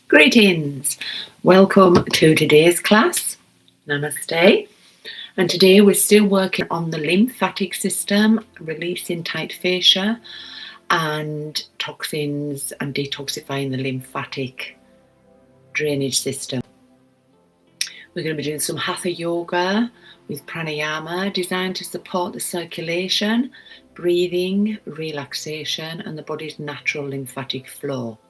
Greetings, welcome to today's class. Namaste. And today we're still working on the lymphatic system, releasing tight fascia and toxins and detoxifying the lymphatic drainage system. We're going to be doing some Hatha yoga with pranayama designed to support the circulation, breathing, relaxation and the body's natural lymphatic flow.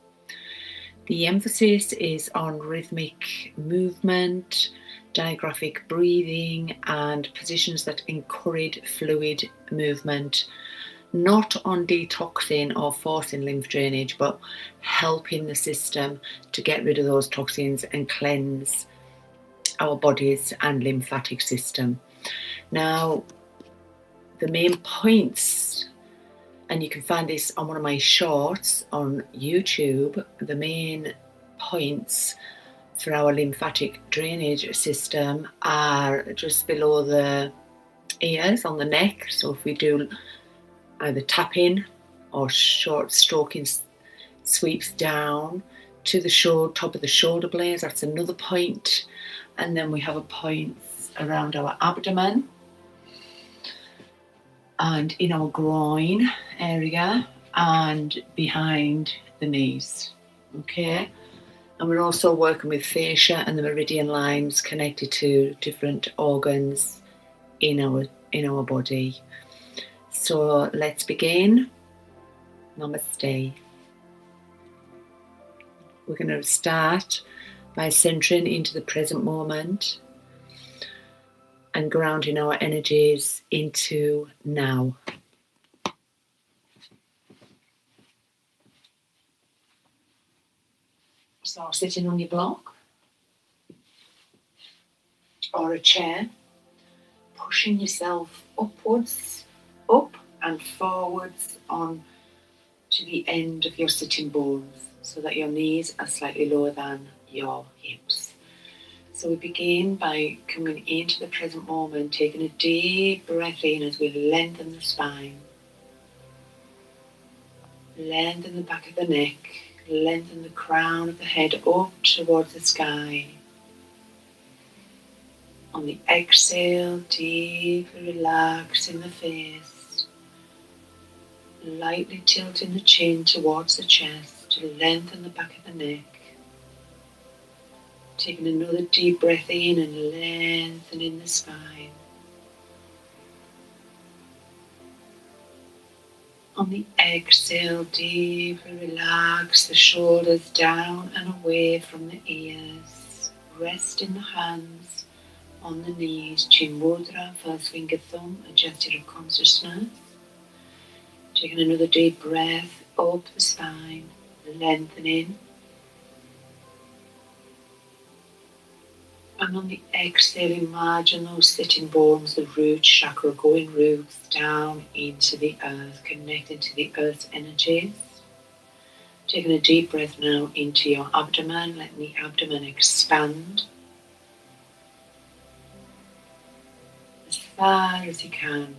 The emphasis is on rhythmic movement, diaphragmatic breathing and positions that encourage fluid movement, not on detoxing or forcing lymph drainage, but helping the system to get rid of those toxins and cleanse our bodies and lymphatic system. Now, the main points, and you can find this on one of my shorts on YouTube, the main points for our lymphatic drainage system are just below the ears on the neck. So if we do either tapping or short stroking sweeps down to the top of the shoulder blades, that's another point. And then we have a point around our abdomen and in our groin area and behind the knees. Okay, and we're also working with fascia and the meridian lines connected to different organs in our body. So let's begin. Namaste. We're going to start by centering into the present moment and grounding our energies into now. So sitting on your block or a chair, pushing yourself upwards, up and forwards on to the end of your sitting bones so that your knees are slightly lower than your hips. So we begin by coming into the present moment, taking a deep breath in as we lengthen the spine, lengthen the back of the neck, lengthen the crown of the head up towards the sky. On the exhale, deeply relaxing the face, lightly tilting the chin towards the chest to lengthen the back of the neck. Taking another deep breath in and lengthening the spine. On the exhale, deeply relax the shoulders down and away from the ears. Resting the hands on the knees, chin mudra, first finger thumb, adjust your consciousness. Taking another deep breath up the spine, lengthening. And on the exhale, imagine those sitting bones, the root chakra, going roots down into the earth, connecting to the earth's energies. Taking a deep breath now into your abdomen, letting the abdomen expand as far as you can.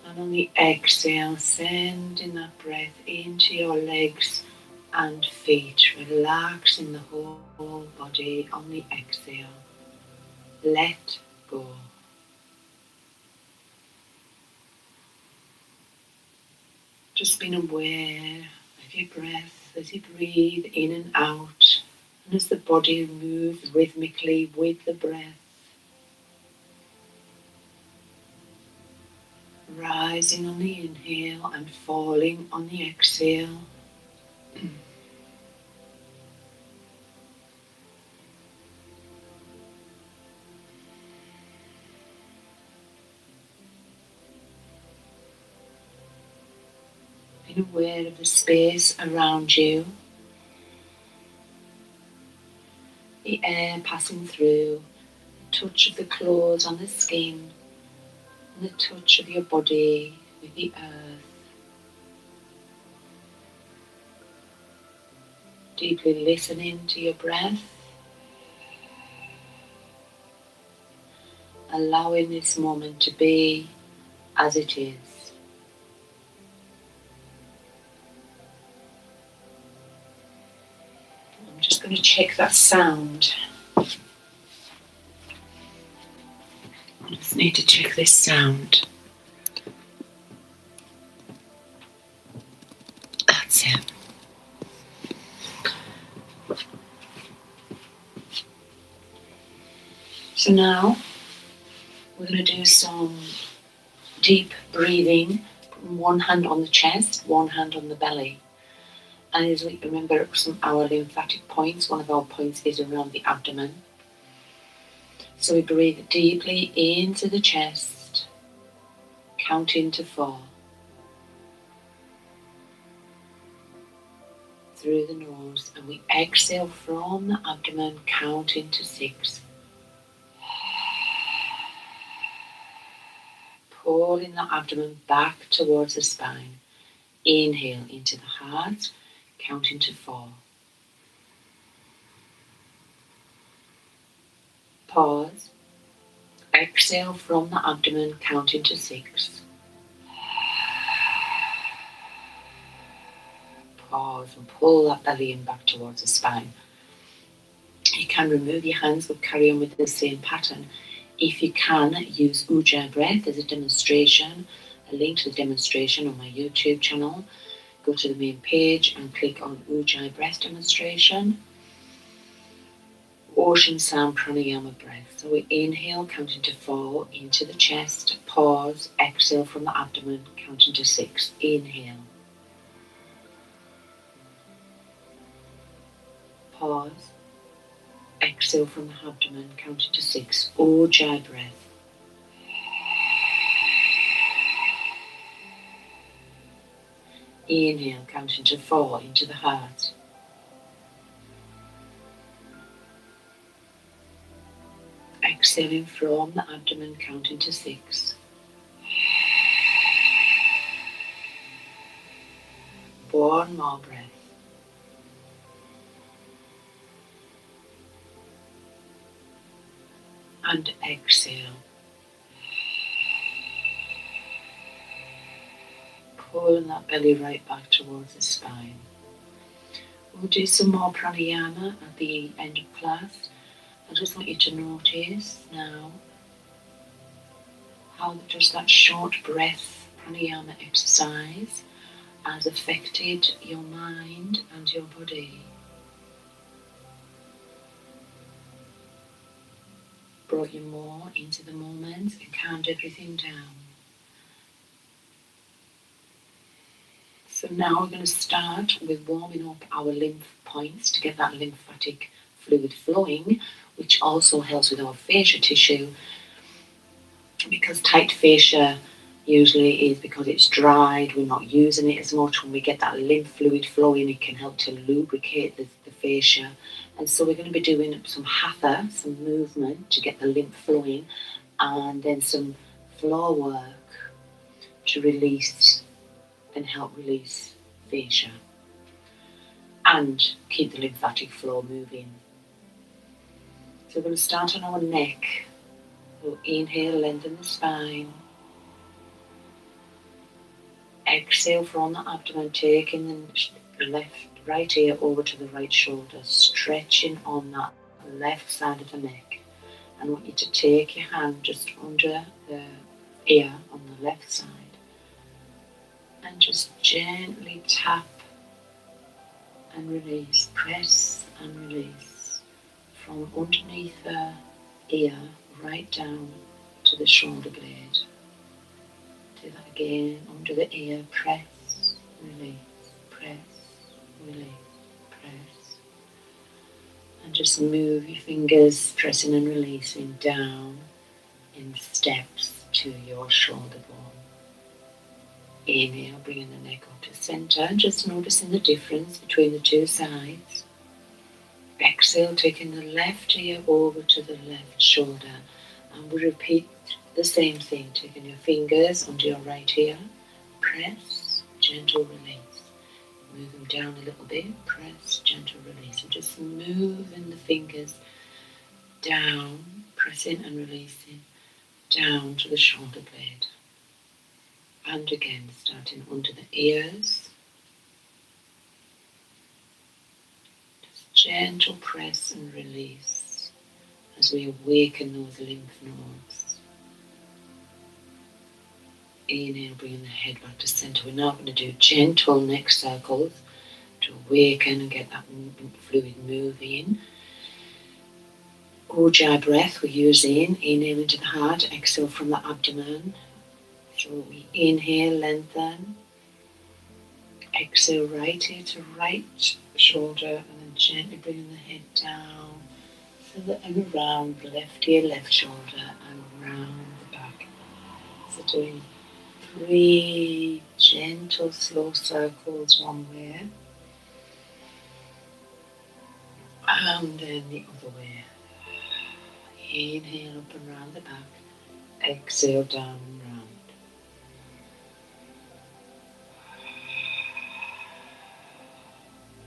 And on the exhale, sending that breath into your legs and feet, relaxing the whole body on the exhale. Let go. Just being aware of your breath as you breathe in and out, and as the body moves rhythmically with the breath. Rising on the inhale and falling on the exhale. Being aware of the space around you, the air passing through, the touch of the clothes on the skin, and the touch of your body with the earth. Deeply listening to your breath, allowing this moment to be as it is. just going to check that sound. I just need to check this sound. That's it. So now we're going to do some deep breathing. One hand on the chest, one hand on the belly. And as we remember our lymphatic points, one of our points is around the abdomen. So we breathe deeply into the chest, counting to 4. Through the nose, and we exhale from the abdomen, counting to 6. Pulling the abdomen back towards the spine. Inhale into the heart, counting to 4. Pause. Exhale from the abdomen, counting to 6. Pause and pull that belly in back towards the spine. You can remove your hands, but carry on with the same pattern. If you can, use Ujjayi breath as a demonstration. A link to the demonstration on my YouTube channel. Go to the main page and click on Ujjayi breath demonstration. Ocean sound pranayama breath. So we inhale, counting to 4 into the chest. Pause, exhale from the abdomen, counting to 6. Inhale. Pause. Exhale from the abdomen, counting to 6. Ujjayi breath. Inhale, counting to 4 into the heart. Exhaling from the abdomen, counting to 6. One more breath. And exhale. Pulling that belly right back towards the spine. We'll do some more pranayama at the end of class. I just want you to notice now how just that short breath pranayama exercise has affected your mind and your body. Brought you more into the moment and calmed everything down. So now we're going to start with warming up our lymph points to get that lymphatic fluid flowing, which also helps with our fascia tissue, because tight fascia usually is because it's dried, we're not using it as much. When we get that lymph fluid flowing, it can help to lubricate the fascia. And so we're going to be doing some hatha, some movement to get the lymph flowing, and then some floor work to release and help release fascia and keep the lymphatic flow moving. So we're going to start on our neck. We'll inhale, lengthen the spine. Exhale from the abdomen, taking the right ear over to the right shoulder, stretching on that left side of the neck. I want you to take your hand just under the ear on the left side and just gently tap and release, press and release from underneath the ear right down to the shoulder blade. Do that again, under the ear, press, release, press, release, press. And just move your fingers, pressing and releasing down in steps to your shoulder bone. Inhale, bringing the neck up to center, just noticing the difference between the two sides. Exhale, taking the left ear over to the left shoulder. And we repeat the same thing, taking your fingers under your right ear, press, gentle release. Move them down a little bit, press, gentle release. And just moving the fingers down, pressing and releasing, down to the shoulder blade. And again, starting under the ears. Just gentle press and release as we awaken those lymph nodes. Inhale, bringing the head back to center. We're now going to do gentle neck circles to awaken and get that fluid moving. Ujjayi breath we're using. Inhale into the heart, exhale from the abdomen. So we inhale, lengthen. Exhale, right ear to right shoulder, and then gently bringing the head down. And around the left ear, left shoulder, and round the back. So doing 3 gentle, slow circles one way, and then the other way. Inhale up and round the back, exhale down and round.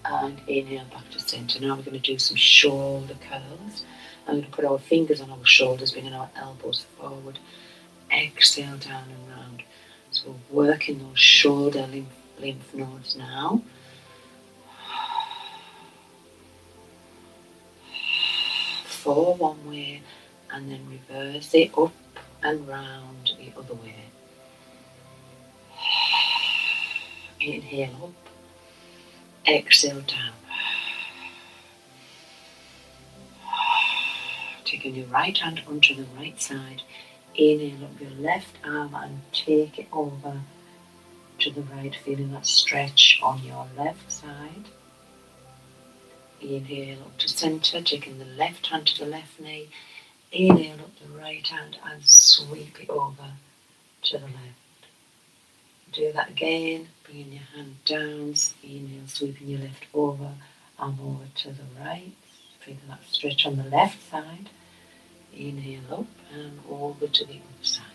And inhale back to center. Now we're going to do some shoulder curls. I'm going to put our fingers on our shoulders, bringing our elbows forward. Exhale down and round. So we're working those shoulder lymph nodes now. 4 one way, and then reverse it up and round the other way. Inhale up, exhale down. Taking your right hand onto the right side. Inhale up your left arm and take it over to the right, feeling that stretch on your left side. Inhale up to center, taking the left hand to the left knee. Inhale up the right hand and sweep it over to the left. Do that again, bringing your hand down. Inhale, sweeping your left over, arm over to the right. Feeling that stretch on the left side. Inhale up and over to the other side.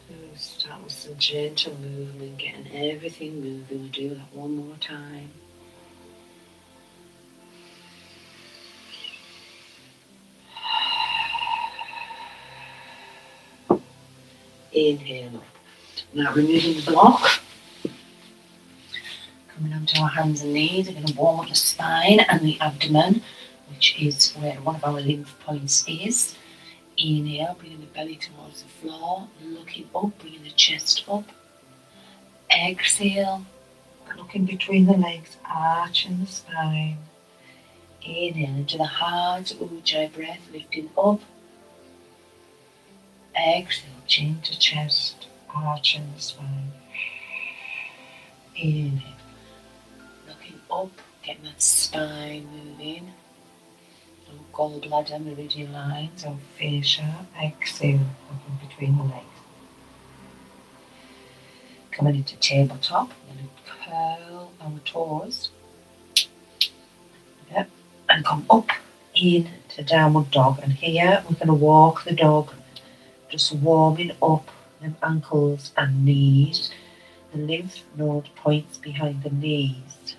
So start with some gentle movement, getting everything moving. We'll do that one more time. Inhale up. Now removing the block. Coming onto our hands and knees. We're going to warm up the spine and the abdomen, which is where one of our lymph points is. Inhale, bringing the belly towards the floor, looking up, bringing the chest up. Exhale, looking between the legs, arching the spine. Inhale into the heart, Ujjayi breath, lifting up. Exhale, chin to chest, arching the spine. Inhale, looking up, getting that spine moving. Gallbladder, meridian lines, or fascia. Exhale, looking between the legs. Coming into tabletop, we're going to curl our toes. Yep. And come up into downward dog. And here we're going to walk the dog, just warming up them ankles and knees. The lymph node points behind the knees.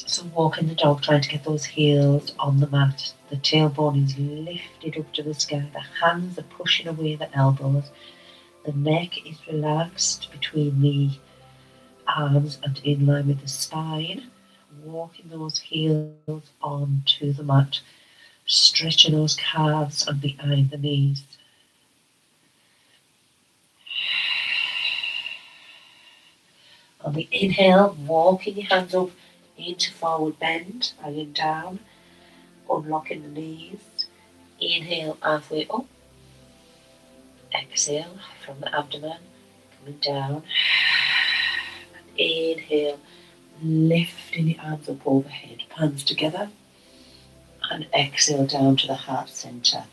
So walking the dog, trying to get those heels on the mat. The tailbone is lifted up to the sky. The hands are pushing away the elbows. The neck is relaxed between the arms and in line with the spine. Walking those heels onto the mat. Stretching those calves and behind the knees. On the inhale, walking your hands up into forward bend, lying down, unlocking the knees. Inhale, halfway up. Exhale from the abdomen, coming down. And inhale, lifting the arms up overhead, palms together. And exhale down to the heart center.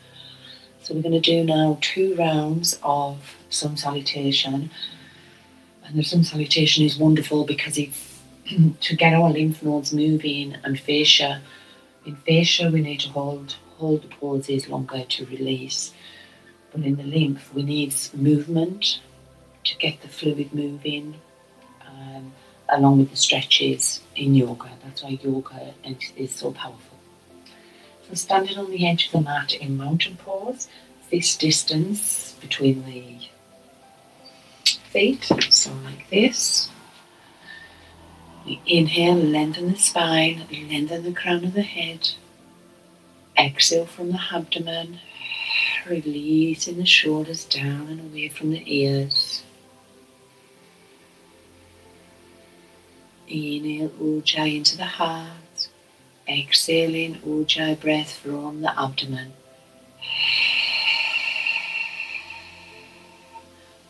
So we're going to do now 2 rounds of sun salutation. And the sun salutation is wonderful because it's to get our lymph nodes moving, and fascia. In fascia, we need to hold the poses longer to release. But in the lymph, we need movement to get the fluid moving, along with the stretches in yoga. That's why yoga is so powerful. So standing on the edge of the mat in mountain pose, fist distance between the feet, so like this. We inhale, lengthen the spine, lengthen the crown of the head. Exhale from the abdomen, releasing the shoulders down and away from the ears. Inhale Ujjayi into the heart. Exhaling Ujjayi breath from the abdomen.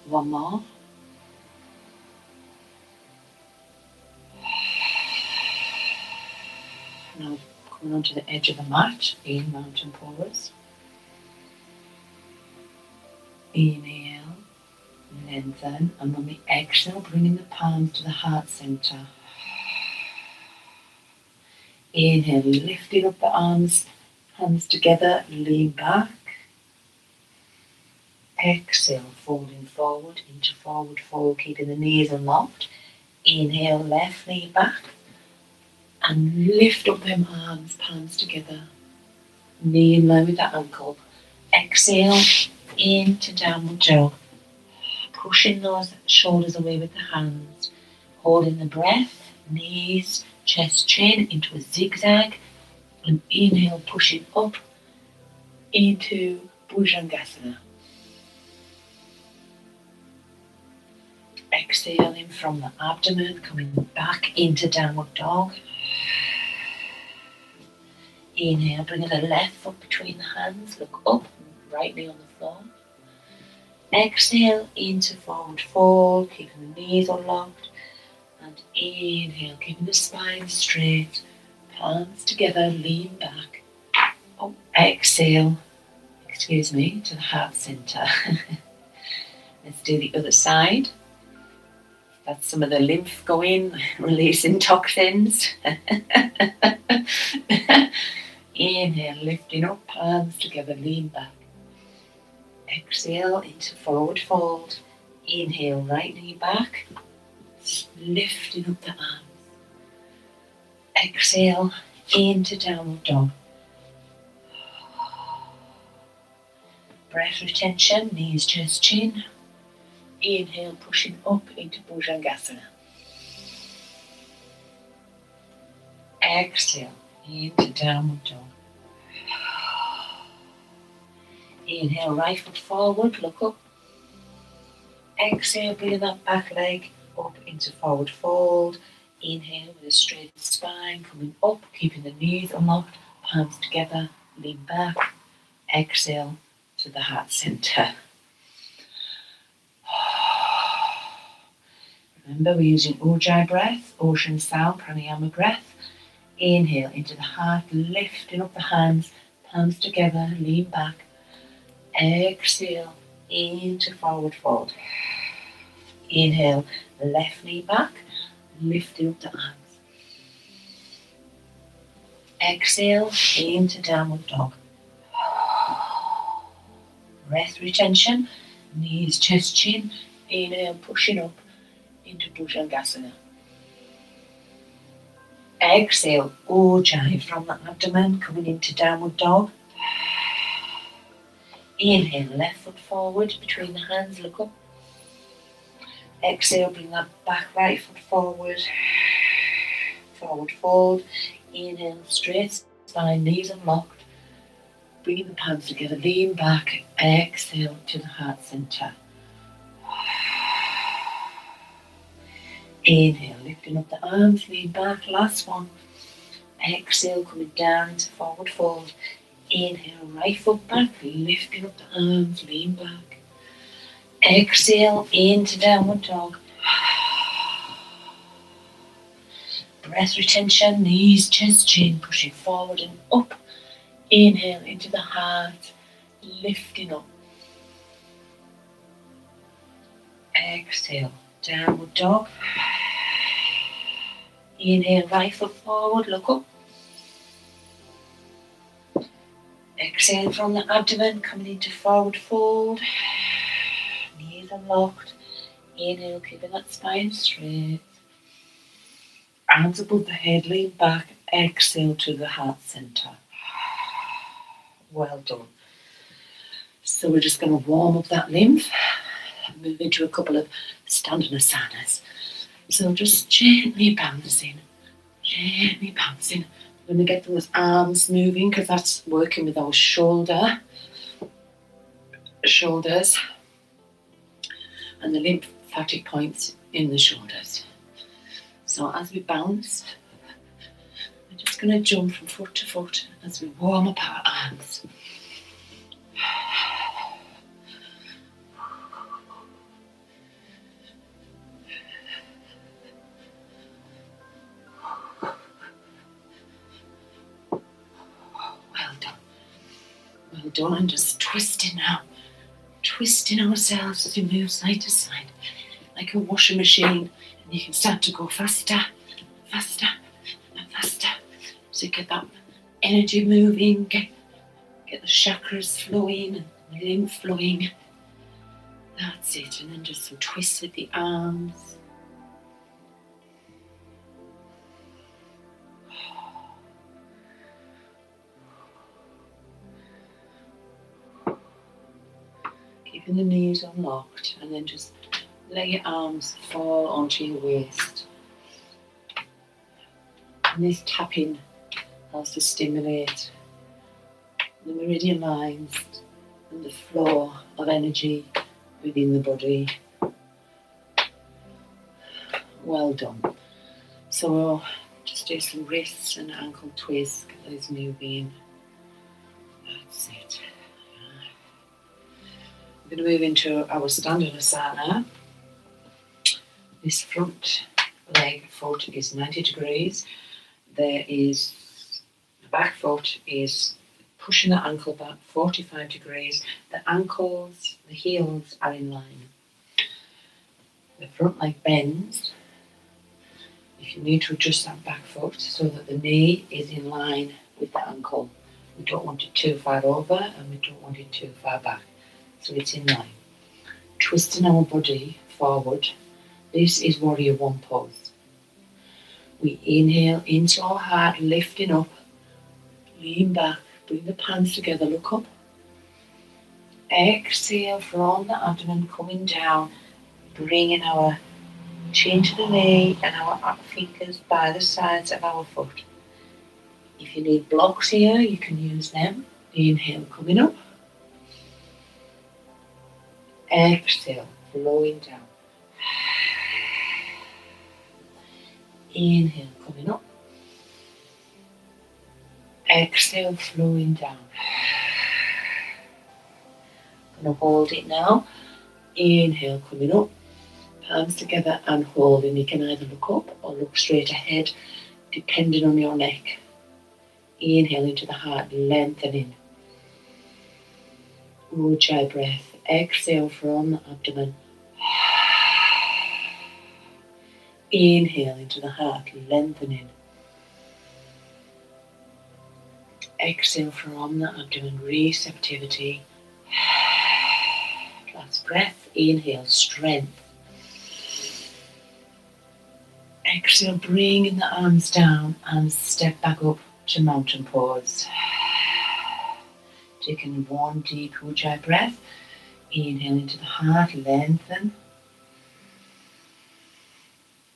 One more. Now coming onto the edge of the mat in mountain pose. Inhale, lengthen, and when we exhale, bringing the palms to the heart center. Inhale, lifting up the arms, hands together, lean back. Exhale, folding forward into forward fold, keeping the knees unlocked. Inhale, left knee back. And lift up them arms, palms together. Knee in line with the ankle. Exhale, into downward dog. Pushing those shoulders away with the hands. Holding the breath, knees, chest, chin into a zigzag. And inhale, pushing up into Bhujangasana. Exhaling from the abdomen, coming back into downward dog. Inhale, bringing the left foot between the hands, look up, right knee on the floor. Exhale into forward fold, keeping the knees unlocked. And inhale, keeping the spine straight, palms together, lean back. Oh, exhale, to the heart center. Let's do the other side. That's some of the lymph going, releasing toxins. Inhale, lifting up, palms together, lean back. Exhale into forward fold. Inhale, right knee back, lifting up the arms. Exhale into downward dog. Breath retention, knees, chest, chin. Inhale, pushing up into Bhujangasana. Exhale into downward dog. Inhale, right foot forward, look up. Exhale, bringing that back leg up into forward fold. Inhale with a straight spine, coming up, keeping the knees unlocked, palms together, lean back. Exhale to the heart center. Remember, we're using Ujjayi breath, ocean sound, pranayama breath. Inhale into the heart, lifting up the hands, palms together, lean back. Exhale into forward fold. Inhale, left knee back, lifting up the arms. Exhale into downward dog. Breath retention, knees, chest, chin. Inhale, pushing up into Bhujangasana. Exhale, Ujjayi from the abdomen, coming into downward dog. Inhale, left foot forward between the hands, look up. Exhale, bring that back right foot forward. Forward fold. Inhale, straight spine, knees unlocked. Bringing the palms together, lean back. Exhale to the heart center. Inhale, lifting up the arms, lean back. Last one. Exhale, coming down into forward fold. Inhale, right foot back, lifting up the arms, lean back. Exhale into downward dog. Breath retention, knees, chest, chin, pushing forward and up. Inhale into the heart, lifting up. Exhale, downward dog. Inhale, right foot forward, look up. Exhale from the abdomen, coming into forward fold. Knees unlocked. Inhale, keeping that spine straight. Arms above the head, lean back. Exhale to the heart center. Well done. So we're just going to warm up that lymph. Move into a couple of standing asanas. So just gently bouncing. I'm going to get those arms moving because that's working with our shoulders and the lymphatic points in the shoulders. So as we bounce, we're just going to jump from foot to foot as we warm up our arms. Well done, and just twisting now. Twisting ourselves as we move side to side, like a washing machine, and you can start to go faster, faster, and faster. So get that energy moving, get the chakras flowing, and the lymph flowing. That's it, and then just some twists with the arms. Keeping the knees unlocked, and then just let your arms fall onto your waist. And this tapping helps to stimulate the meridian lines and the flow of energy within the body. Well done. So we'll just do some wrists and ankle twists, get those moving. That's it. We're going to move into our standard asana. This front leg foot is 90 degrees. The back foot is pushing the ankle back 45 degrees. The ankles, the heels are in line. The front leg bends. If you need to adjust that back foot so that the knee is in line with the ankle. We don't want it too far over and we don't want it too far back. So it's in line. Twisting our body forward. This is warrior one pose. We inhale into our heart, lifting up, lean back, bring the palms together, look up. Exhale from the abdomen, coming down, bringing our chin to the knee and our fingers by the sides of our foot. If you need blocks here, you can use them. Inhale, coming up. Exhale, flowing down. Inhale, coming up. Exhale, flowing down. Gonna hold it now. Inhale, coming up. Palms together and holding. You can either look up or look straight ahead, depending on your neck. Inhale into the heart, lengthening. Ujjayi breath. Exhale from the abdomen. Inhale into the heart, lengthening. Exhale from the abdomen, receptivity. Last breath. Inhale, strength. Exhale, bringing the arms down and step back up to mountain pose. Taking one deep Ujjayi breath. Inhale into the heart, lengthen.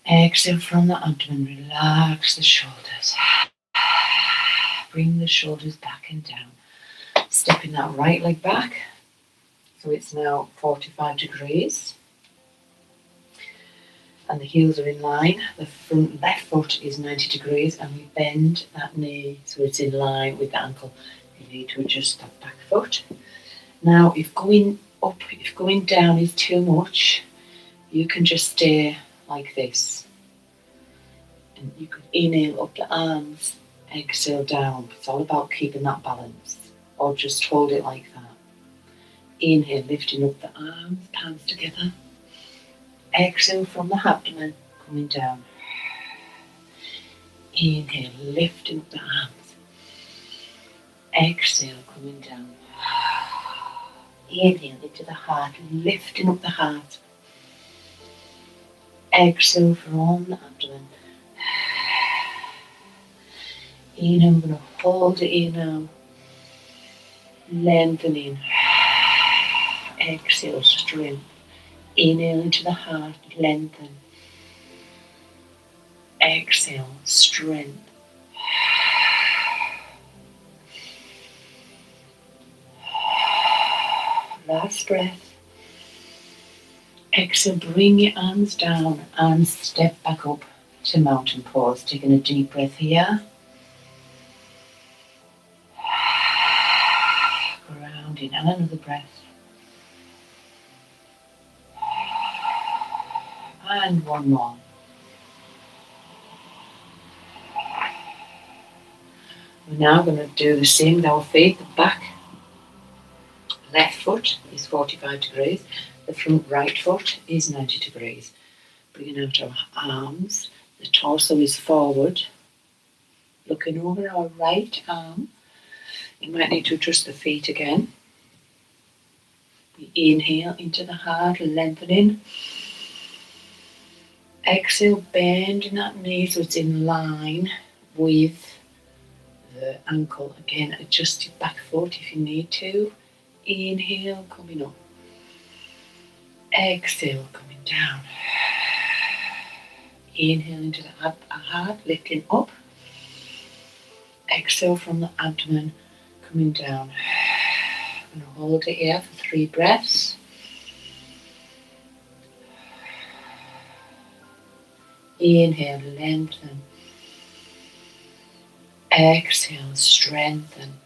Exhale from the abdomen, relax the shoulders. Bring the shoulders back and down. Stepping that right leg back. So it's now 45 degrees. And the heels are in line. The front left foot is 90 degrees and we bend that knee so it's in line with the ankle. You need to adjust that back foot. Now if going down is too much, you can just stay like this. And you could inhale up the arms, exhale down. It's all about keeping that balance. Or just hold it like that. Inhale, lifting up the arms, palms together. Exhale from the abdomen, coming down. Inhale, lifting up the arms. Exhale, coming down. Inhale into the heart, lifting up the heart. Exhale from the abdomen. Inhale, I'm going to hold it in now. Lengthening. Exhale, strength. Inhale into the heart, lengthen. Exhale, strength. Last breath. Exhale, bring your arms down and step back up to mountain pose. Taking a deep breath here. Grounding, and another breath. And one more. We're now going to do the same with our feet. The back left foot is 45 degrees. The front right foot is 90 degrees. Bringing out our arms. The torso is forward. Looking over our right arm. You might need to adjust the feet again. We inhale into the heart, lengthening. Exhale, bending that knee so it's in line with the ankle. Again, adjust your back foot if you need to. Inhale, coming up. Exhale, coming down. Inhale into the heart, lifting up. Exhale from the abdomen, coming down. I'm going to hold it here for 3 breaths. Inhale, lengthen. Exhale, strengthen.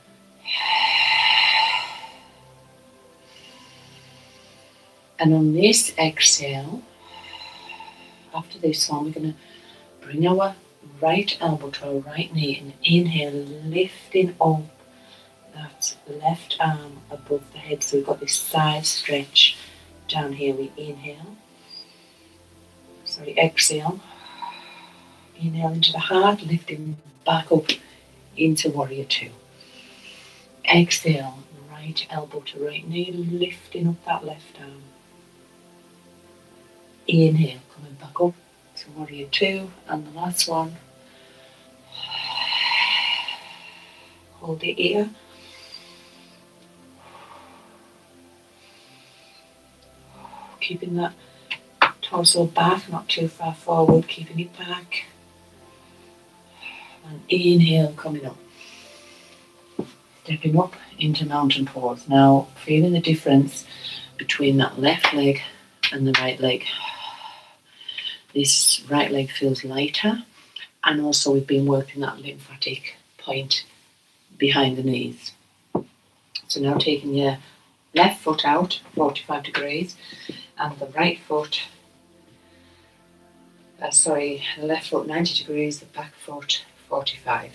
And on this exhale, after this one, we're going to bring our right elbow to our right knee and inhale, lifting up that left arm above the head. So we've got this side stretch down here. We exhale. Inhale into the heart, lifting back up into warrior 2. Exhale, right elbow to right knee, lifting up that left arm. Inhale, coming back up to warrior 2, and the last one. Hold it here. Keeping that torso back, not too far forward, keeping it back. And inhale, coming up. Stepping up into mountain pose. Now, feeling the difference between that left leg and the right leg. This right leg feels lighter, and also we've been working that lymphatic point behind the knees. So now taking your left foot out, 45 degrees, and the right foot, the left foot 90 degrees, the back foot 45.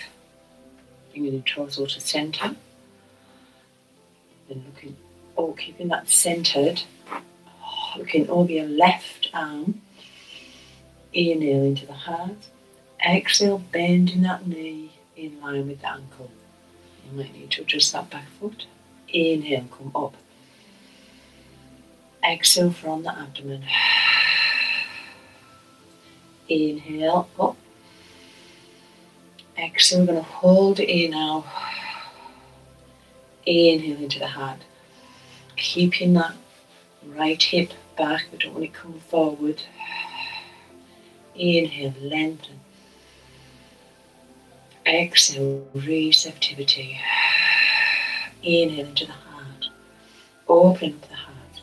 Bringing the torso to centre. Then keeping that centred, looking over your left arm. Inhale into the heart. Exhale, bending that knee in line with the ankle. You might need to adjust that back foot. Inhale, come up. Exhale from the abdomen. Inhale, up. Exhale, we're going to hold it here now. Inhale into the heart. Keeping that right hip back, we don't want it to come forward. Inhale, lengthen. Exhale, receptivity. Inhale into the heart. Open up the heart.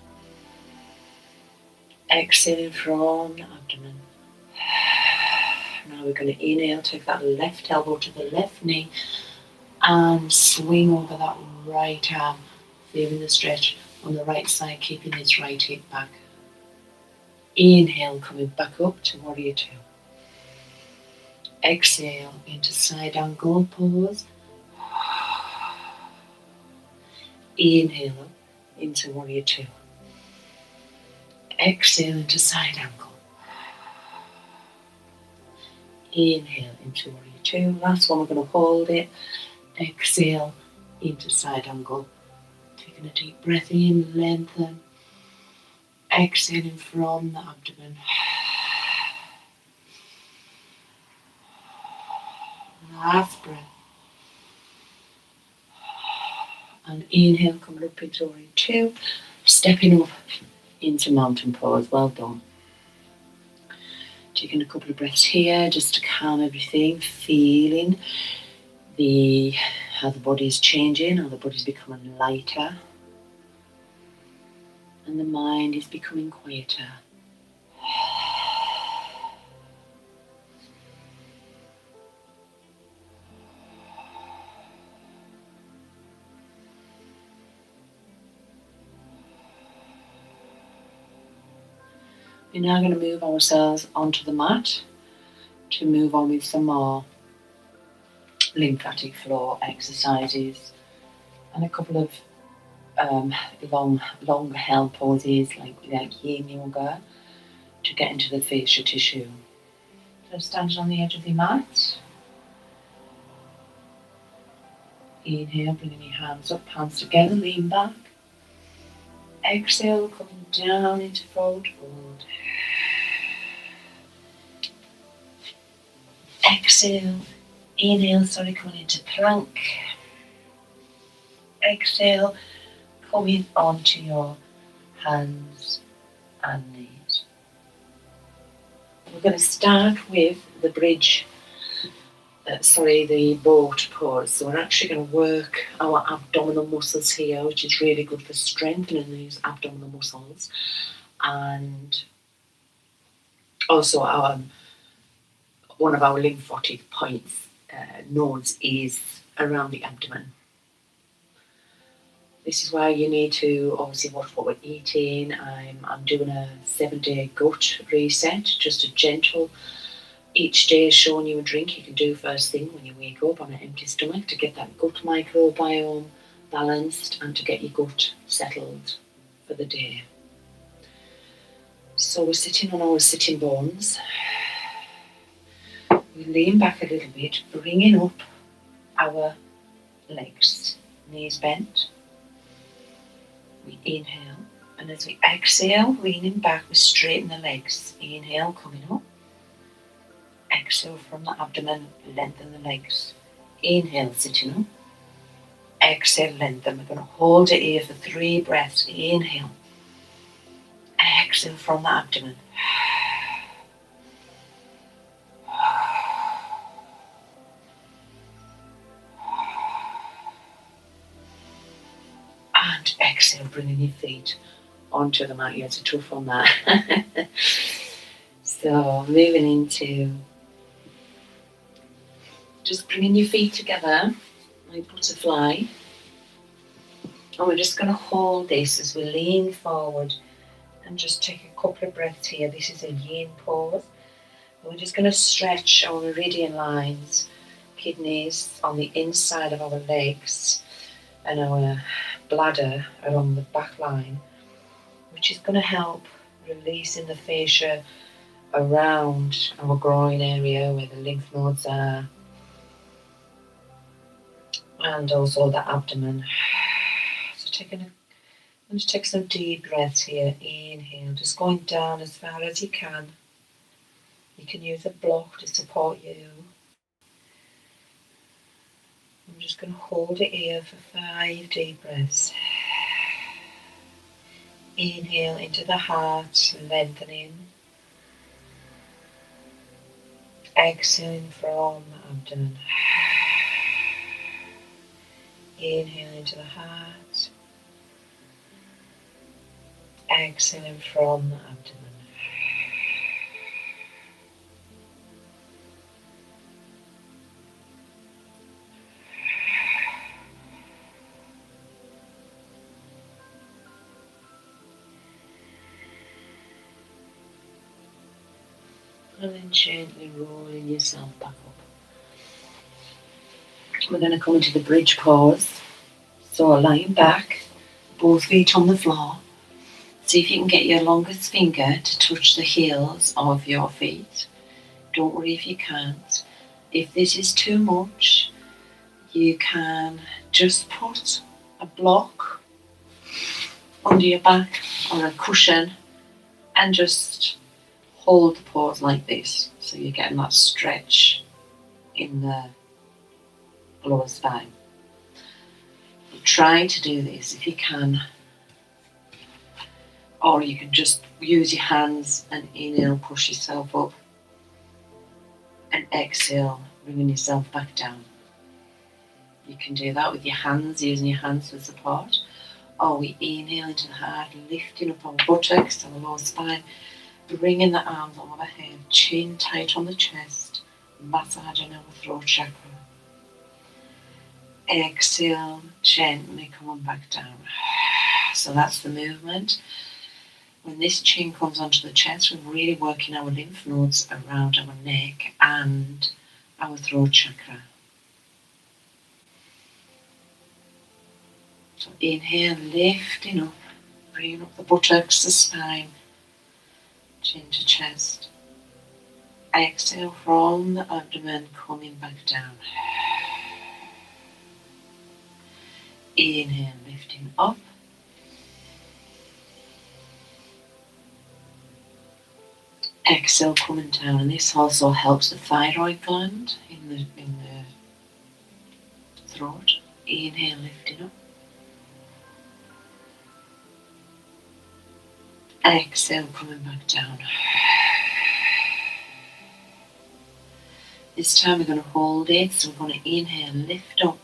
Exhale from the abdomen. Now we're going to inhale, take that left elbow to the left knee and swing over that right arm, feeling the stretch on the right side, keeping this right hip back. Inhale, coming back up to warrior 2. Exhale into side angle pose. Inhale up into warrior 2. Exhale into side angle. Inhale into warrior 2. Last one, we're going to hold it. Exhale into side angle. Taking a deep breath in, lengthen. Exhaling from the abdomen. Last breath. And inhale, coming up into warrior 2. Stepping up into mountain pose. Well done. Taking a couple of breaths here just to calm everything, feeling how the body is changing, how the body is becoming lighter, and the mind is becoming quieter. We're now going to move ourselves onto the mat to move on with some more lymphatic flow exercises and a couple of longer held poses like yin yoga to get into the fascia tissue. So stand on the edge of the mat. Inhale, bringing your hands up, hands together, lean back. Exhale, coming down into forward fold. Exhale, inhale, coming into plank. Exhale, coming onto your hands and knees. We're going to start with the the boat pose. So we're actually going to work our abdominal muscles here, which is really good for strengthening these abdominal muscles. And also one of our lymphatic points, nodes, is around the abdomen. This is why you need to obviously watch what we're eating. I'm doing a 7-day gut reset, just a gentle. Each day is showing you a drink you can do first thing when you wake up on an empty stomach to get that gut microbiome balanced and to get your gut settled for the day. So we're sitting on our sitting bones. We lean back a little bit, bringing up our legs, knees bent. We inhale, and as we exhale, leaning back, we straighten the legs. Inhale, coming up. Exhale from the abdomen, lengthen the legs. Inhale, sitting up. Exhale, lengthen. We're going to hold it here for 3 breaths. Inhale. Exhale from the abdomen. And exhale, bringing your feet onto the mat. You had to tough on that. So moving into just bringing your feet together like butterfly. And we're just going to hold this as we lean forward and just take a couple of breaths here. This is a yin pose. And we're just going to stretch our meridian lines, kidneys on the inside of our legs and our bladder along the back line, which is going to help releasing the fascia around our groin area where the lymph nodes are, and also the abdomen. So let's take some deep breaths here. Inhale, just going down as far as you can. You can use a block to support you. I'm just going to hold it here for 5 deep breaths. Inhale into the heart, lengthening. Exhaling from the abdomen. Inhale into the heart. Exhaling from the abdomen. And then gently rolling yourself back up. We're going to come into the bridge pose. So lying back, both feet on the floor. See if you can get your longest finger to touch the heels of your feet. Don't worry if you can't. If this is too much, you can just put a block under your back or a cushion and just hold the pose like this. So you're getting that stretch in the lower spine. Try to do this if you can, or you can just use your hands and inhale, push yourself up And exhale, bringing yourself back down. You can do that with your hands, using your hands for support. Or we inhale into the heart, lifting up our buttocks and the lower spine, bringing the arms overhead, chin tight on the chest, massaging our throat chakra. Exhale, gently coming back down. So that's the movement. When this chin comes onto the chest, we're really working our lymph nodes around our neck and our throat chakra. So inhale, lifting up, bringing up the buttocks, the spine, chin to chest. Exhale from the abdomen, coming back down. Inhale, lifting up. Exhale, coming down, and this also helps the thyroid gland in the throat. Inhale, lifting up. Exhale, coming back down. This time we're going to hold it, so we're going to inhale, lift up.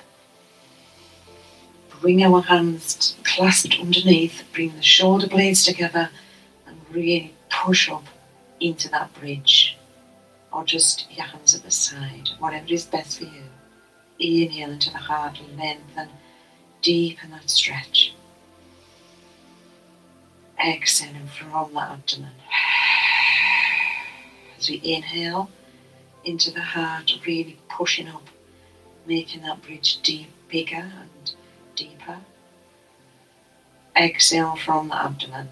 Bring our hands clasped underneath, bring the shoulder blades together and really push up into that bridge, or just your hands at the side, whatever is best for you. Inhale into the heart, lengthen, deepen that stretch. Exhaling from the abdomen. As we inhale into the heart, really pushing up, making that bridge bigger and deeper. Exhale from the abdomen.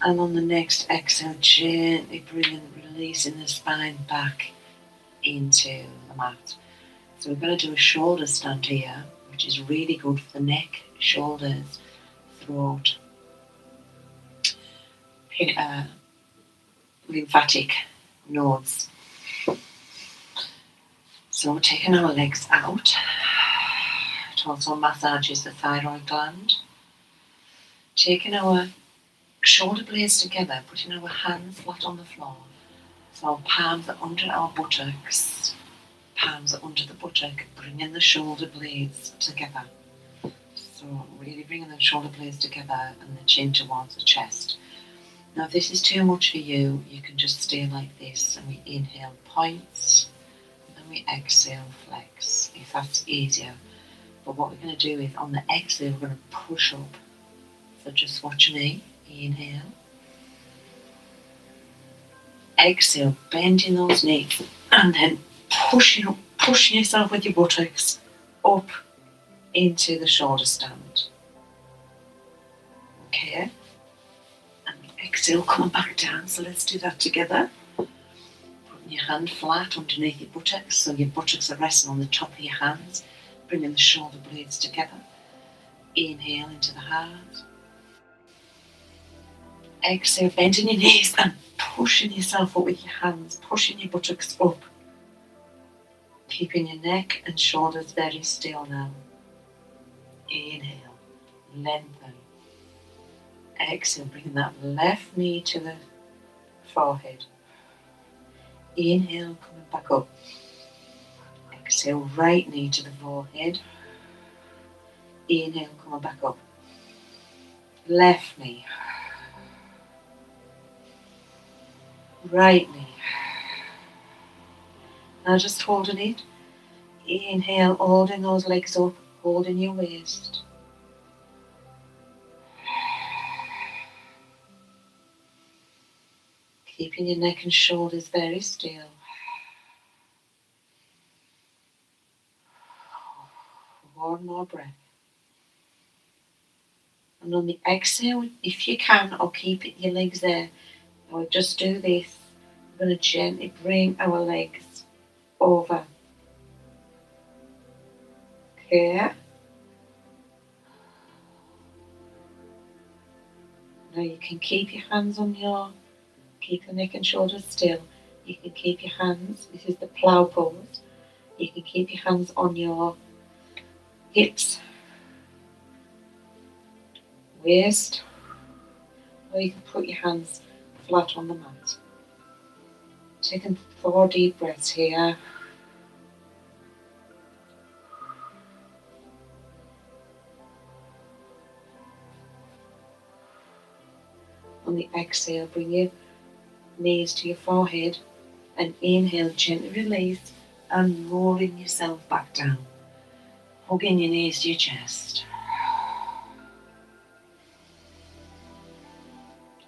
And on the next exhale, gently releasing the spine back into the mat. So we're going to do a shoulder stand here, which is really good for the neck, shoulders, throat, lymphatic nodes. So we're taking our legs out. It also massages the thyroid gland. Taking our shoulder blades together, putting our hands flat on the floor. So our palms are under our buttocks, palms are under the buttock, bringing the shoulder blades together. So really bringing the shoulder blades together and the chin towards the chest. Now if this is too much for you, you can just stay like this, and we inhale points and we exhale flex, if that's easier. But what we're going to do is on the exhale we're going to push up. So just watch me. Inhale. Exhale, bending those knees and then pushing yourself with your buttocks up into the shoulder stand. Okay, and exhale, coming back down. So let's do that together. Putting your hand flat underneath your buttocks, so your buttocks are resting on the top of your hands, bringing the shoulder blades together. Inhale into the heart. Exhale, bending your knees and pushing yourself up with your hands, pushing your buttocks up. Keeping your neck and shoulders very still now. Inhale, lengthen. Exhale, bringing that left knee to the forehead. Inhale, coming back up. Exhale, right knee to the forehead. Inhale, coming back up. Left knee. Right knee. Now just holding it. Inhale, holding those legs up, holding your waist. Keeping your neck and shoulders very still. One more breath. And on the exhale, if you can, or keep your legs there, or just do this. We're going to gently bring our legs over. Okay. Now you can keep your hands keep the neck and shoulders still. You can keep your hands, this is the plow pose. You can keep your hands on your hips. waist, or you can put your hands flat on the mat. Taking 4 deep breaths here. On the exhale, bring your knees to your forehead and inhale, gently release and rolling yourself back down. Hugging your knees to your chest.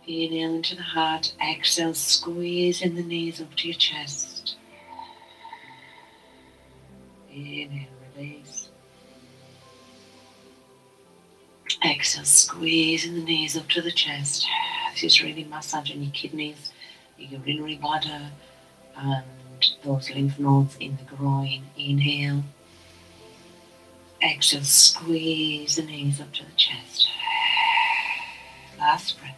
Inhale into the heart, exhale, squeezing the knees up to your chest. Inhale, release. Exhale, squeezing the knees up to the chest. This is really massaging your kidneys, your urinary bladder, and those lymph nodes in the groin. Inhale. Exhale, squeeze the knees up to the chest. Last breath.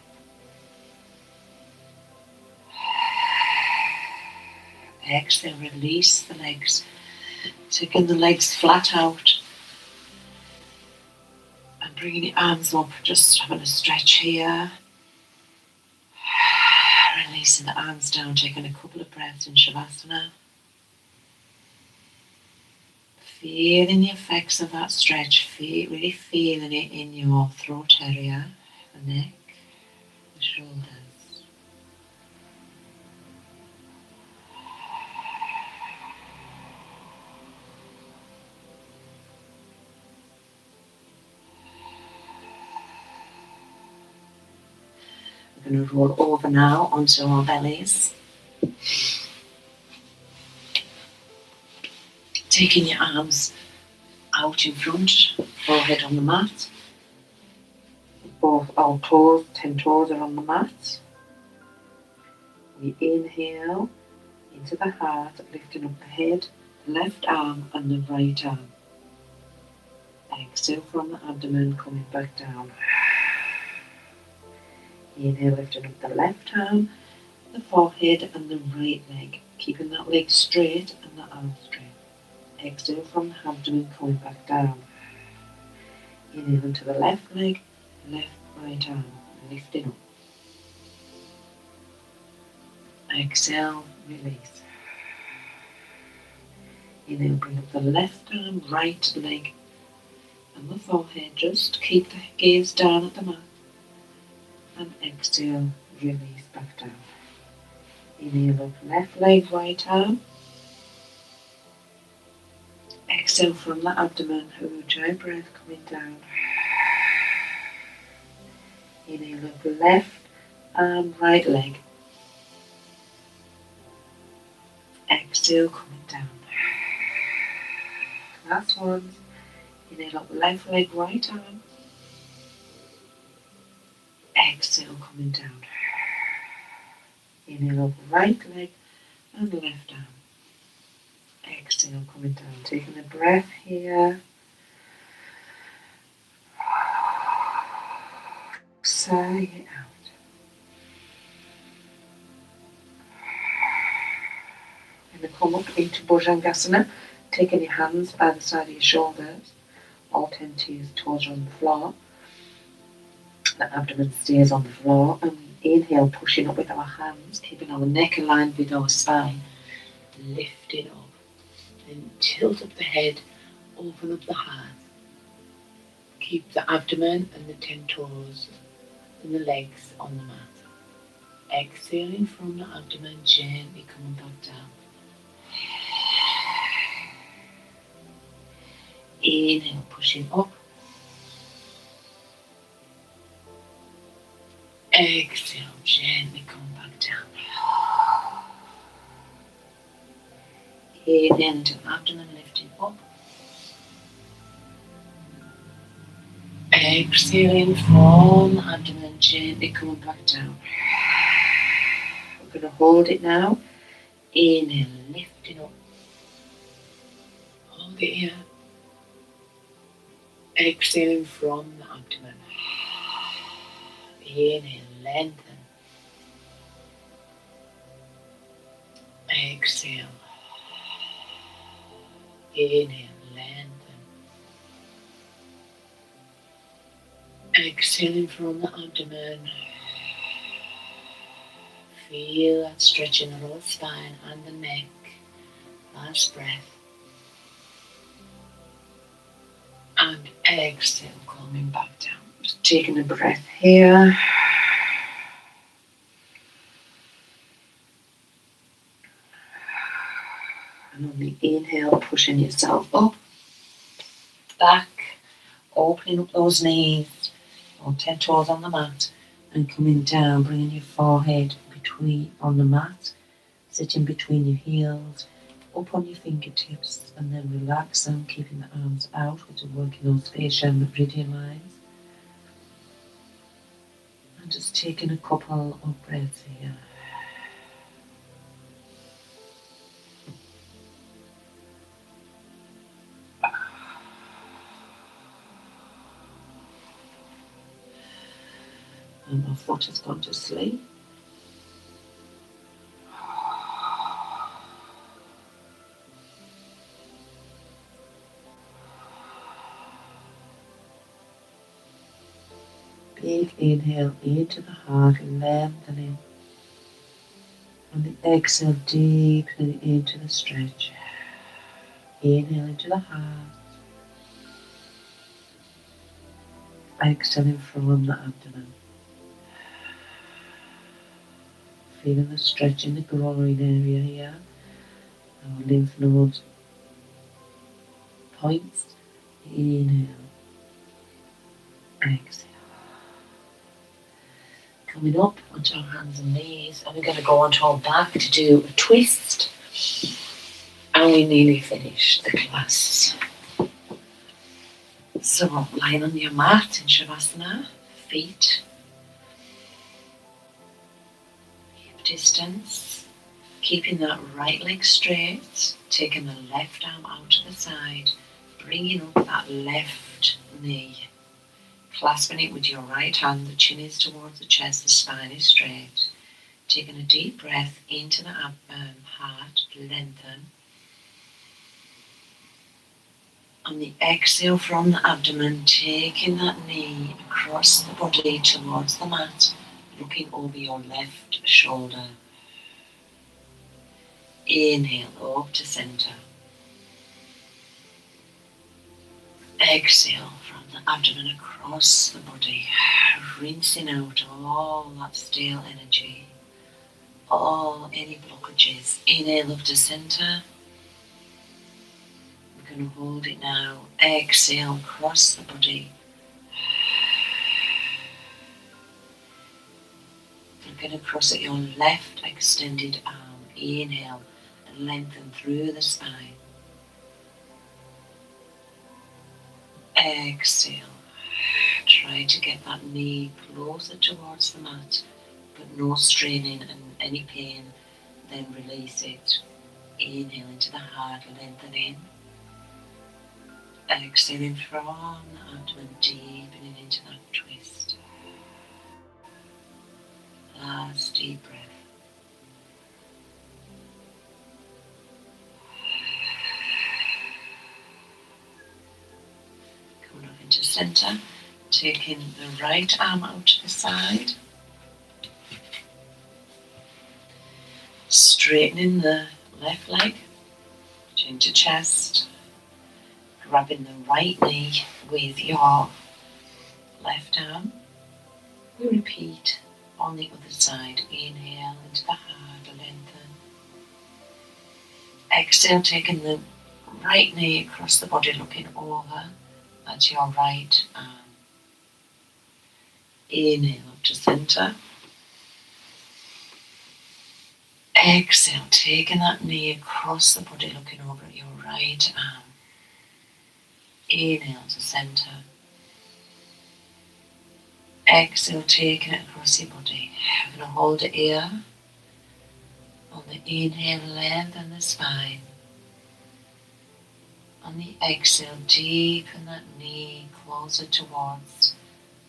Exhale, release the legs. Taking the legs flat out. And bringing your arms up, just having a stretch here. Releasing the arms down, taking a couple of breaths in Shavasana. Feeling the effects of that stretch, really feeling it in your throat area, the neck, the shoulders. We're going to roll over now onto our bellies. Taking your arms out in front, forehead on the mat. Both our toes, 10 toes are on the mat. We inhale into the heart, lifting up the head, left arm and the right arm. Exhale from the abdomen, coming back down. Inhale, lifting up the left arm, the forehead and the right leg. Keeping that leg straight and the arm straight. Exhale from the abdomen, coming back down. Inhale into the left leg, left, right arm, lifting up. Exhale, release. Inhale, bring up the left arm, right leg, and the forehead. Just keep the gaze down at the mat. And exhale, release back down. Inhale up, left leg, right arm. Exhale from the abdomen, ujjayi breath coming down. Inhale up, left arm, right leg. Exhale, coming down. Last one. Inhale up, left leg, right arm. Exhale, coming down. Inhale up, right leg and left arm. Exhale, coming down. Taking a breath here. Sigh it out. And then come up into Bhujangasana, taking your hands by the side of your shoulders. All 10 toes are on the floor. The abdomen stays on the floor. And we inhale, pushing up with our hands, keeping our neck aligned with our spine. Lifting up. Then tilt up the head, open up the heart. Keep the abdomen and the 10 toes and the legs on the mat. Exhaling from the abdomen, gently coming back down. Inhale, pushing up. Exhale, gently coming back down. Inhale into the abdomen, lifting up. Exhaling from the abdomen, gently coming back down. We're going to hold it now. Inhale, lifting up. Hold it here. Exhaling from the abdomen. Inhale, lengthen. Exhale. Inhale, lengthen. Exhaling from the abdomen. Feel that stretch in the lower spine and the neck. Last breath. And exhale, coming back down. Just taking a breath here. And on the inhale, pushing yourself up, back, opening up those knees, or 10 toes on the mat, and coming down, bringing your forehead on the mat, sitting between your heels, up on your fingertips, and then relax them, keeping the arms out, which are working those fascia and meridian lines. And just taking a couple of breaths here. And my foot has gone to sleep. Big inhale into the heart, lengthening. And the exhale, deepening into the stretch. Inhale into the heart. Exhaling from the abdomen. Feeling the stretch in the groin area here. Our lymph nodes points. Inhale. Exhale. Coming up onto our hands and knees, and we're going to go onto our back to do a twist. And we nearly finished the class. So, lying on your mat in Shavasana, feet hip distance, keeping that right leg straight, taking the left arm out to the side, bringing up that left knee, clasping it with your right hand, the chin is towards the chest, the spine is straight. Taking a deep breath into the heart, lengthen. On the exhale from the abdomen, taking that knee across the body towards the mat, looking over your left shoulder. Inhale up to center. Exhale from the abdomen across the body, rinsing out all that stale energy, any blockages. Inhale up to center. We're going to hold it now. Exhale across the body. Looking across at your left extended arm. Inhale and lengthen through the spine. Exhale. Try to get that knee closer towards the mat, but no straining and any pain. Then release it. Inhale into the heart, lengthening. Exhaling from the abdomen, deepening into that twist. Last deep breath. Coming up into center, taking the right arm out to the side. Straightening the left leg, chin to chest. Grabbing the right knee with your left arm. We repeat on the other side. Inhale into the heart, lengthen. Exhale, taking the right knee across the body, looking over at your right arm. Inhale up to center. Exhale, taking that knee across the body, looking over at your right arm. Inhale to center. Exhale, taking it across your body. We're going to hold it here. On the inhale, lengthen the spine. On the exhale, deepen that knee closer towards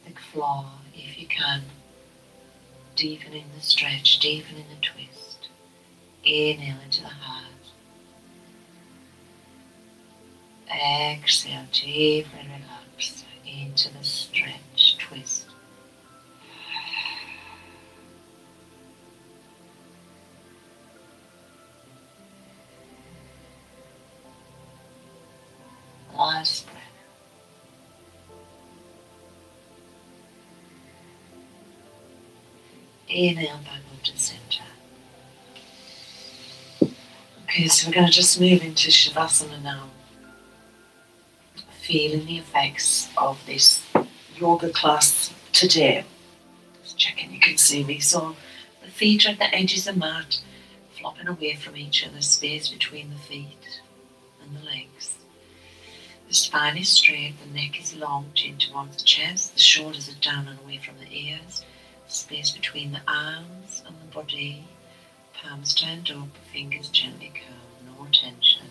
the floor if you can. Deepening the stretch, deepening the twist. Inhale into the heart. Exhale, deeply relax into the stretch, twist. Last breath. Inhale back up to center. Okay, so we're going to just move into Shavasana now. Feeling the effects of this yoga class today. Just checking you can see me. So the feet are at the edges of the mat, flopping away from each other, space between the feet and the legs. The spine is straight, the neck is long, chin towards the chest, the shoulders are down and away from the ears, space between the arms and the body, palms turned up, fingers gently curled, no tension.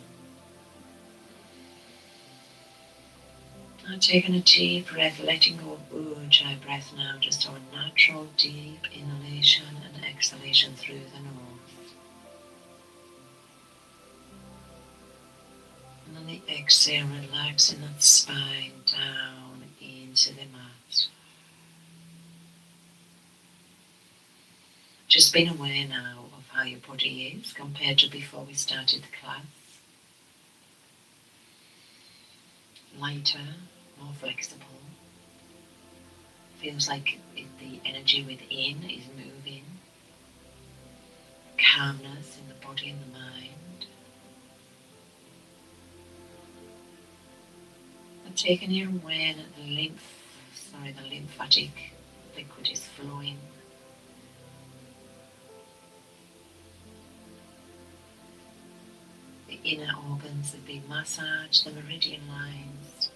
Now taking a deep breath, letting go of ujjayi breath now, just our natural deep inhalation and exhalation through the nose. And on the exhale, relaxing that spine down into the mat. Just being aware now of how your body is compared to before we started the class. Lighter, more flexible. Feels like the energy within is moving. Calmness in the body and the mind. And taking your awareness, the lymphatic liquid is flowing. The inner organs are being massaged, the meridian lines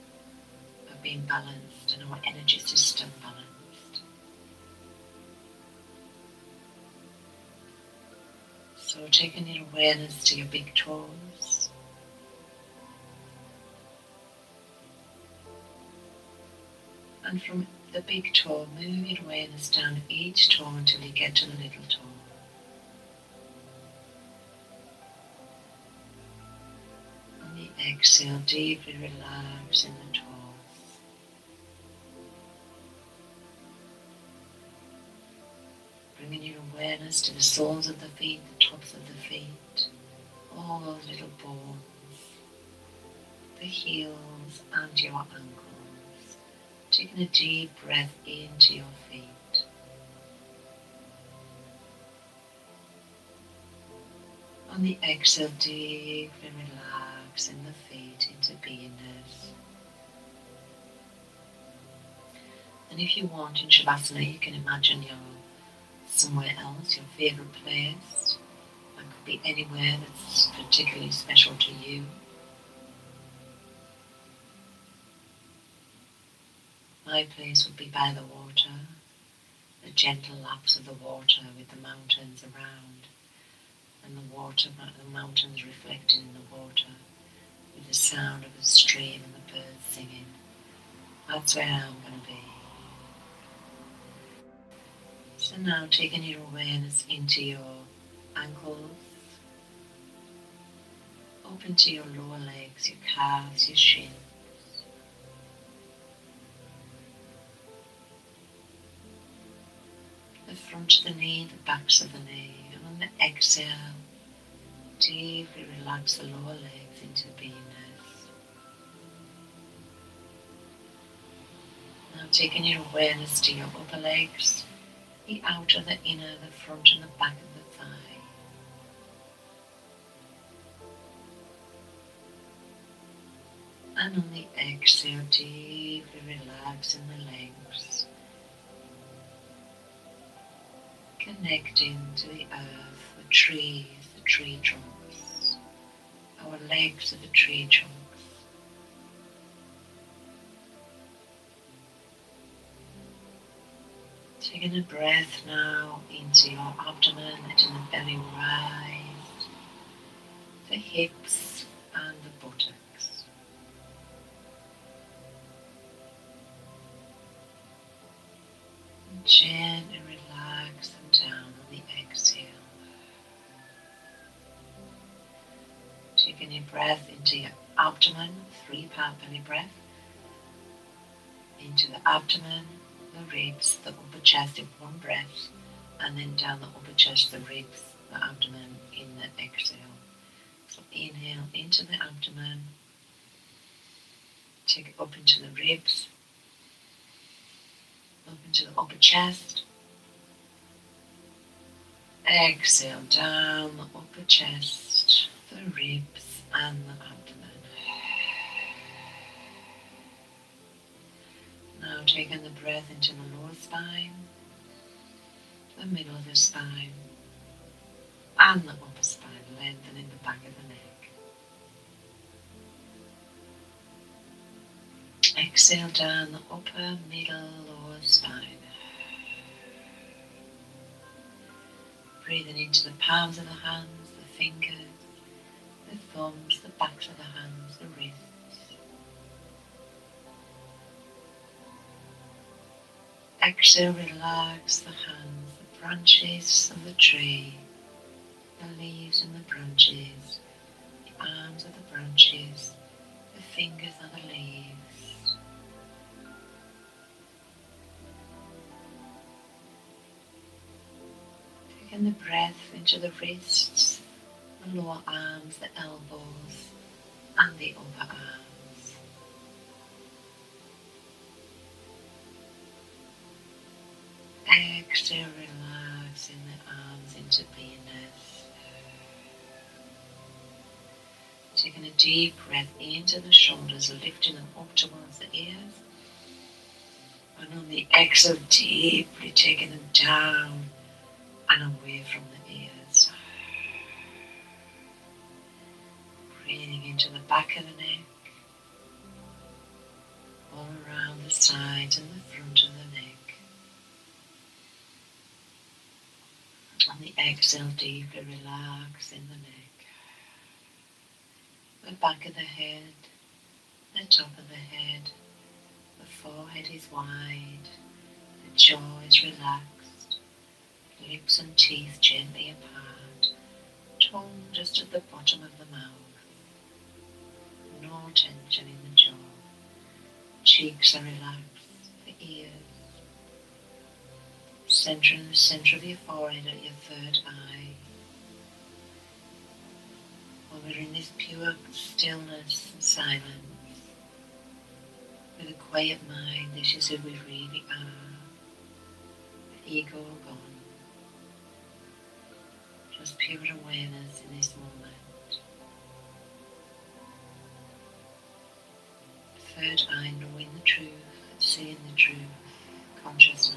are being balanced, and our energy system balanced. So taking your awareness to your big toes. And from the big toe, move your awareness down each toe until you get to the little toe. On the exhale, deeply relax in the toes. Bringing your awareness to the soles of the feet, the tops of the feet, all those little bones, the heels and your ankles. Taking a deep breath into your feet. On the exhale, deeply relax in the feet into beingness. And if you want in Shavasana, you can imagine you're somewhere else, your favourite place. That could be anywhere that's particularly special to you. My place would be by the water, the gentle laps of the water with the mountains around, and the mountains reflecting in the water, with the sound of the stream and the birds singing. That's where I'm going to be. So now taking your awareness into your ankles, up into your lower legs, your calves, your shins. The front of the knee, the backs of the knee, and on the exhale, deeply relax the lower legs into beingness. Now taking your awareness to your upper legs, the outer, the inner, the front and the back of the thigh. And on the exhale, deeply relax in the legs, connecting to the earth, the trees, the tree trunks. Our legs are the tree trunks. Taking a breath now into your abdomen, letting the belly rise, the hips and the buttocks. And gently relax them down on the exhale. Taking your breath into your abdomen, 3-part belly breath, into the abdomen, the ribs, the upper chest in one breath, and then down the upper chest, the ribs, the abdomen in the exhale. So inhale into the abdomen, take it up into the ribs, up into the upper chest. Exhale down the upper chest, the ribs and the abdomen. Now taking the breath into the lower spine, the middle of the spine, and the upper spine, lengthening the back of the neck. Exhale down the upper, middle, lower spine. Breathing into the palms of the hands, the fingers, the thumbs, the backs of the hands, the wrists. Exhale, relax the hands, the branches of the tree, the leaves and the branches, the arms of the branches, the fingers of the leaves. Taking the breath into the wrists, the lower arms, the elbows, and the upper arms. Exhale, relaxing the arms into beingness. Taking a deep breath into the shoulders, lifting them up towards the ears. And on the exhale, deeply taking them down and away from the ears. Breathing into the back of the neck, all around the sides and the front of the neck. On the exhale, deeply relaxing the neck. The back of the head, the top of the head, the forehead is wide, the jaw is relaxed, lips and teeth gently apart, tongue just at the bottom of the mouth. No tension in the jaw. Cheeks are relaxed, the ears. Centering the center of your forehead at your third eye. While we're in this pure stillness and silence, with a quiet mind, this is who we really are. The ego gone. Just pure awareness in this moment. Third eye, knowing the truth, seeing the truth, consciousness.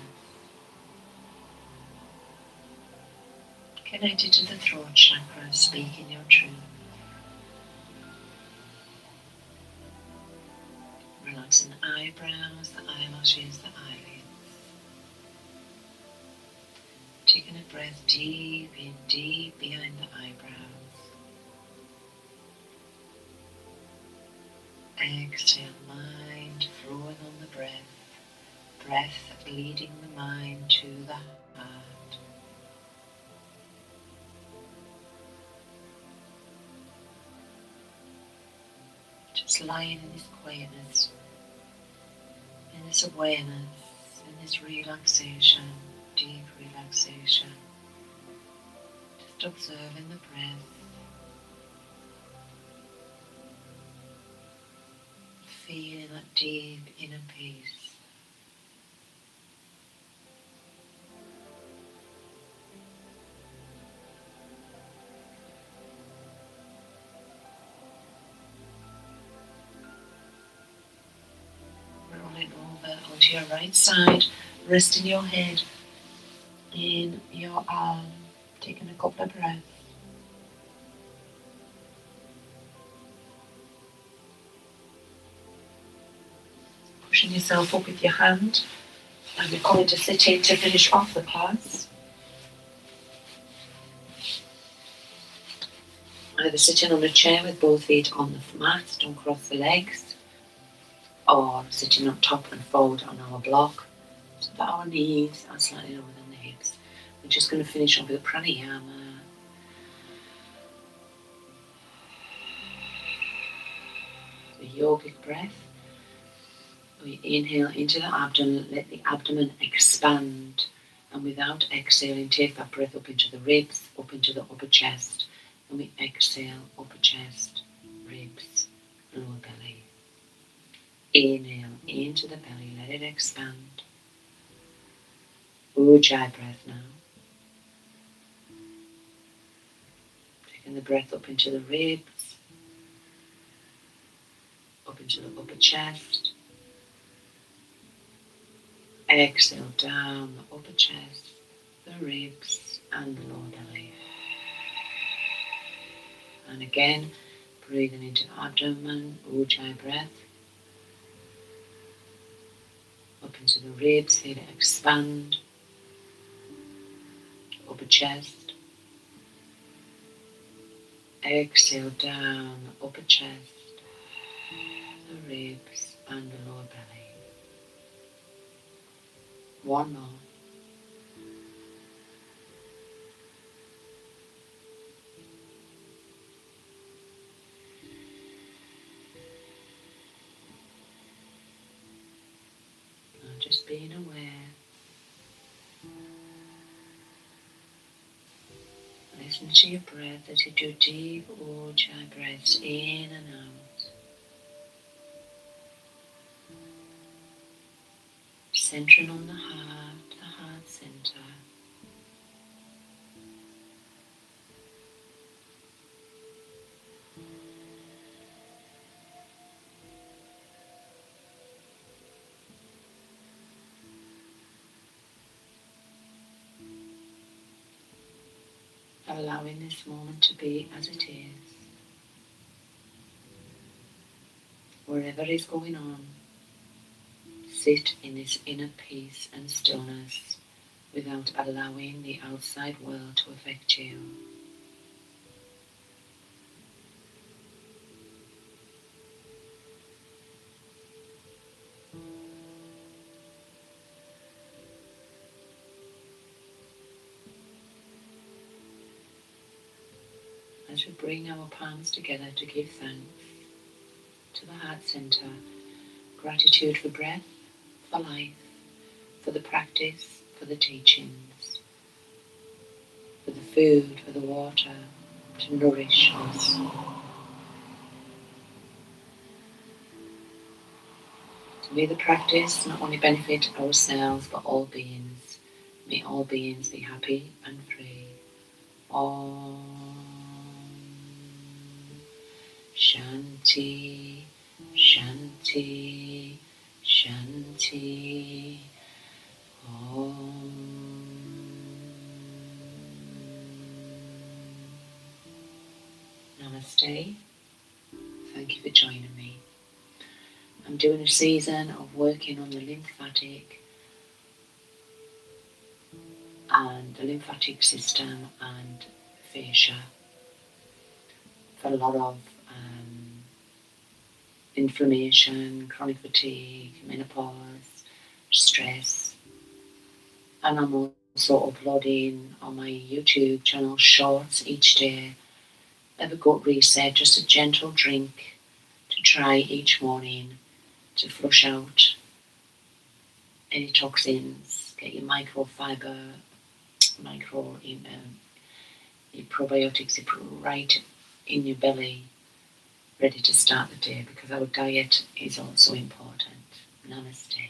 Connected to the throat chakra, speaking your truth. Relaxing the eyebrows, the eyelashes, the eyelids. Taking a breath deep in, deep behind the eyebrows. Exhale, mind flowing on the breath. Breath leading the mind to the heart. Just lying in this quietness, in this awareness, in this relaxation, deep relaxation. Just observing the breath. Feeling that deep inner peace. Rolling over onto your right side, resting your head in your arm, taking a couple of breaths. Pushing yourself up with your hand, and we're going to sitting to finish off the class. Either sitting on a chair with both feet on the mat, don't cross the legs, or sitting up top and forward on our block so that our knees are slightly lower than the hips. We're just going to finish off with a pranayama. The yogic breath. We inhale into the abdomen, let the abdomen expand, and without exhaling, take that breath up into the ribs, up into the upper chest, and we exhale, upper chest, ribs, lower belly. Inhale into the belly, let it expand. Ujjayi breath now. Taking the breath up into the ribs, up into the upper chest. Exhale down the upper chest, the ribs, and the lower belly. And again, breathing into the abdomen, Ujjayi breath. Up into the ribs, feel it expand. Upper chest. Exhale down the upper chest, the ribs, and the lower belly. One more. Now just being aware. Listen to your breath as you do deep Ujjayi breaths in and out. Centering on the heart center. Allowing this moment to be as it is. Wherever is going on, sit in this inner peace and stillness without allowing the outside world to affect you. As we bring our palms together to give thanks to the heart center, gratitude for breath, for life, for the practice, for the teachings, for the food, for the water, to nourish us. May the practice not only benefit ourselves but all beings. May all beings be happy and free. Om Shanti, Shanti, Shanti. Om. Namaste. Thank you for joining me. I'm doing a season of working on the lymphatic and the lymphatic system and fascia for a lot of inflammation, chronic fatigue, menopause, stress. And I'm also uploading on my YouTube channel shorts each day of a gut reset, just a gentle drink to try each morning to flush out any toxins, get your microfiber, your probiotics right in your belly, ready to start the day, because our diet is also important. Namaste.